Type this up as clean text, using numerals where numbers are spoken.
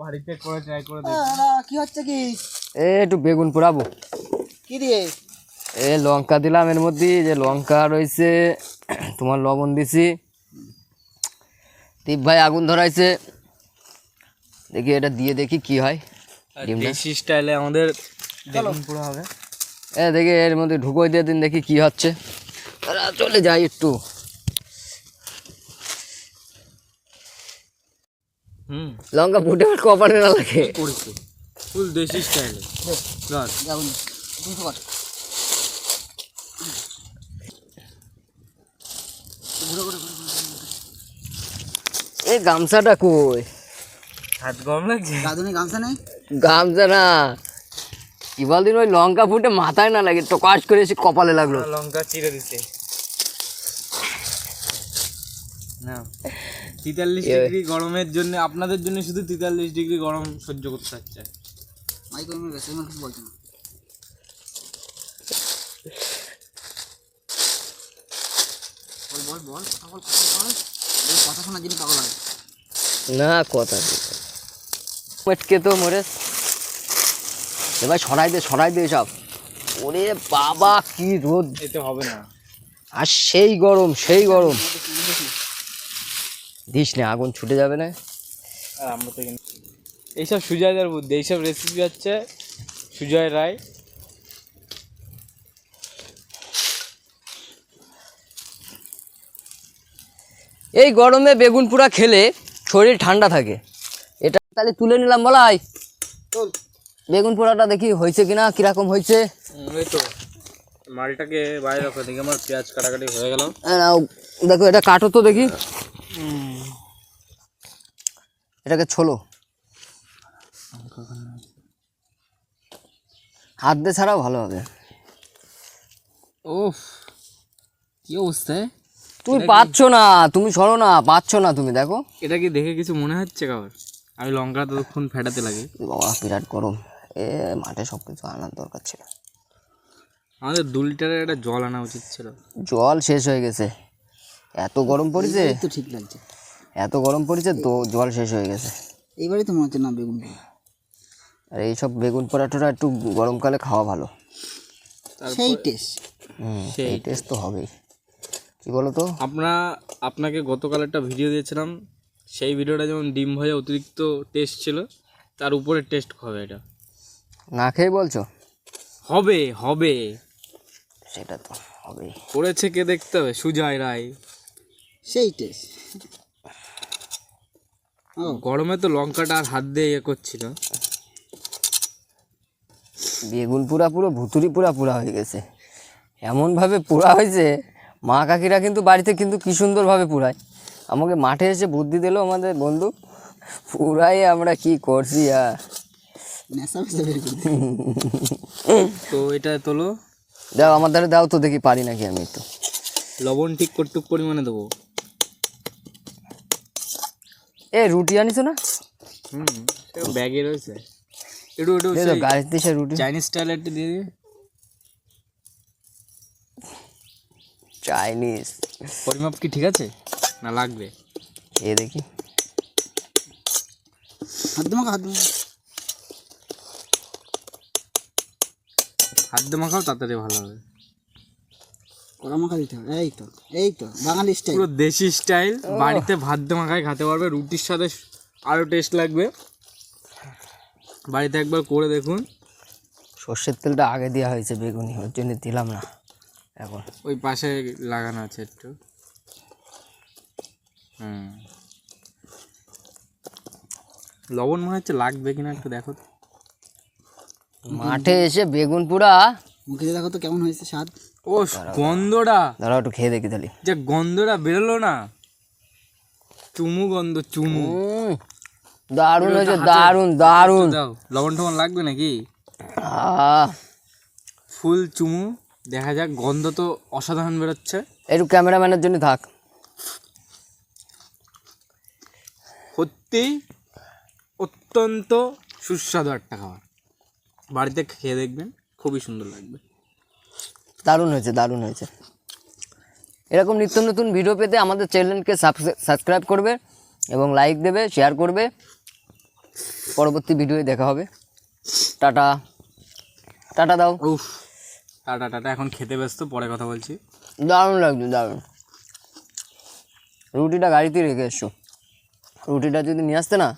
বাড়িতে করে ট্রাই করে দেখি। কি হচ্ছে কি? একটু বেগুন পোড়াবো। কি দিয়ে? লঙ্কা দিলাম এর মধ্যে, যে লঙ্কা রয়েছে, তোমার লবণ দিছি। দীপ ভাই আগুন ধরাইছে, দেখি এটা দিয়ে দেখি কি হয়। দেশি স্টাইলে আমাদের বেগুন পোড়া হবে। দেখি এর মধ্যে ঢুকোই দিয়ে দিন, দেখি কি হচ্ছে। চলে যাই একটু। লঙ্কা ফুটে কপালে না লাগে। ফুল দেশি স্টাইলে। এই গামছাটা কই? হাত গরম লাগছে। দাদুনি গামছা নেই? গামছা না, কি বলদিন ওই লঙ্কা ফুটে মাথায় না লাগে, টকাশ করে এসে কপালে লাগলো। লঙ্কা চিড়ে দিছে না। 43 ডিগ্রি গরমের জন্য, আপনাদের জন্য শুধু 43 ডিগ্রি গরম সহ্য করতে হচ্ছে। মাইক ওমে গেছে, আমার কিছু বলছে না। বল এই কথা শোনার জন্য পাগল লাগে না, কথা মেটকে তো মরে। এবার সরাই দে সব। ওরে বাবা কি রোদ, এতে হবে না। আর সেই গরম দিস না, আগুন ছুটে যাবে না। আর আমরা তো এইসব সুজয়দার বুদ্ধি, এইসব রেসিপি হচ্ছে সুজয় রায়। এই গরমে বেগুন পোড়া খেলে শরীর ঠান্ডা থাকে। এটা তাহলে তুলে নিলাম বলাই। বেগুন পোড়াটা দেখি হয়েছে কিনা, কিরকম হয়েছে। এই তো মালটাকে বাইরে রাখো, দেখি আমার পেঁয়াজ কাটাকাটি হয়ে গেল। দেখো এটা কাটো তো দেখি, এটাকে ছোলো, হাত দিয়ে ছাড়াও ভালো হবে। ওফ কি অবস্থা! তুমি পাচ্ছ না, তুমি সরো না, পাচ্ছ না তুমি। দেখো এটা কি দেখে কিছু মনে হচ্ছে কাবার? আমি লঙ্কা ততক্ষণ ফেটাতে লাগে। বাবা বিরাট গরম, মাঠে সব কিছু আনার দরকার ছিল। আমাদের 2 লিটারের একটা জল আনা উচিত ছিল। জল শেষ হয়ে গেছে, এত গরম পড়েছে। তো ঠিক লাগছে, এত গরম পড়েছে তো জল শেষ হয়ে গেছে। এইবারই তো মনে হচ্ছে না বেগুন পোড়া। আর এইসব বেগুন পোড়াটা একটু গরমকালে খাওয়া ভালো। সেই টেস্ট, সেই টেস্ট তো হবেই। কি বলো তো, আপনাকে গতকাল একটা ভিডিও দিয়েছিলাম, সেই ভিডিওটা যেমন ডিম ভাজা অতিরিক্ত টেস্ট ছিল, তার উপরে টেস্ট হবে এটা। না খেয়ে বলছো? হবে সেটা তো হবেই। করেছে কে দেখতে হবে, সুজয় রায়। সেই টেস্ট। গরমে তো লঙ্কাটা আর হাত দিয়ে ইয়ে করছিল। বেগুন পোড়া পুরো ভুতুরি পোড়া হয়ে গেছে, এমনভাবে পোড়া হয়েছে। মা কাকিরা কিন্তু বাড়িতে কিন্তু কি সুন্দরভাবে পোড়ায়। আমাকে মাঠে এসে বুদ্ধি দিল আমাদের বন্ধু, পুরাই আমরা কি করছি। আর তো এটা তোলো, দাও আমার দ্বারা, দাও তো দেখি পারি নাকি আমি। একটু লবণ ঠিক কটুক পরিমাণে দেবো। রুটি আনিছো না? ব্যাগে রয়েছে। একটু গাছ দিয়ে রুটি চাইনিজ স্টাইল একটু দিয়ে দিই। চাইনিজ পরিমাপ কি ঠিক আছে না লাগবে? দেখি। হাত দিয়ে মাখাও, তাড়াতাড়ি ভালো হবে। কড়া মাখা দিতে হবে। এই তো বাঙালি স্টাইল, পুরো দেশি স্টাইল। বাড়িতে ভাত দিয়ে মাখায় খেতে পারবে, রুটির সাথে আরও টেস্ট লাগবে। বাড়িতে একবার করে দেখুন। সর্ষের তেলটা আগে দেওয়া হয়েছে বেগুনি, ওর জন্য দিলাম না এখন। ওই পাশে লাগানো আছে একটু। লবণ মনে হচ্ছে লাগবে কিনা একটু দেখো। মাঠে এসে বেগুন পোড়া মুখে দেখো তো কেমন হয়েছে স্বাদ। ও গন্ধটা, দাঁড়াও একটু খেয়ে দেখি তাহলে। যে গন্ধটা বেরোলো না, চুমু গন্ধ, চুমু। দারুণ হয়েছে, দারুণ। দাও, লবণ টবণ লাগবে নাকি? ফুল চুমু, দেখা যাক। গন্ধ তো অসাধারণ বেরোচ্ছে। একটু ক্যামেরাম্যানের জন্য থাক। সত্যি অত্যন্ত সুস্বাদু একটা খাবার, বাড়িতে খেয়ে দেখবেন, খুবই সুন্দর লাগবে। দারুণ হয়েছে। এরকম নিত্য নতুন ভিডিও পেতে আমাদের চ্যানেলকে সাবস্ক্রাইব করবে এবং লাইক দেবে, শেয়ার করবে। পরবর্তী ভিডিওয়ে দেখা হবে। টাটা, টাটা দাও। উফ, টাটা টাটা, এখন খেতে ব্যস্ত, পরে কথা বলছি। দারুণ লাগছে, দারুণ। রুটিটা গাড়িতেই রেখে এসো, রুটিটা যদি নিয়ে আসতে না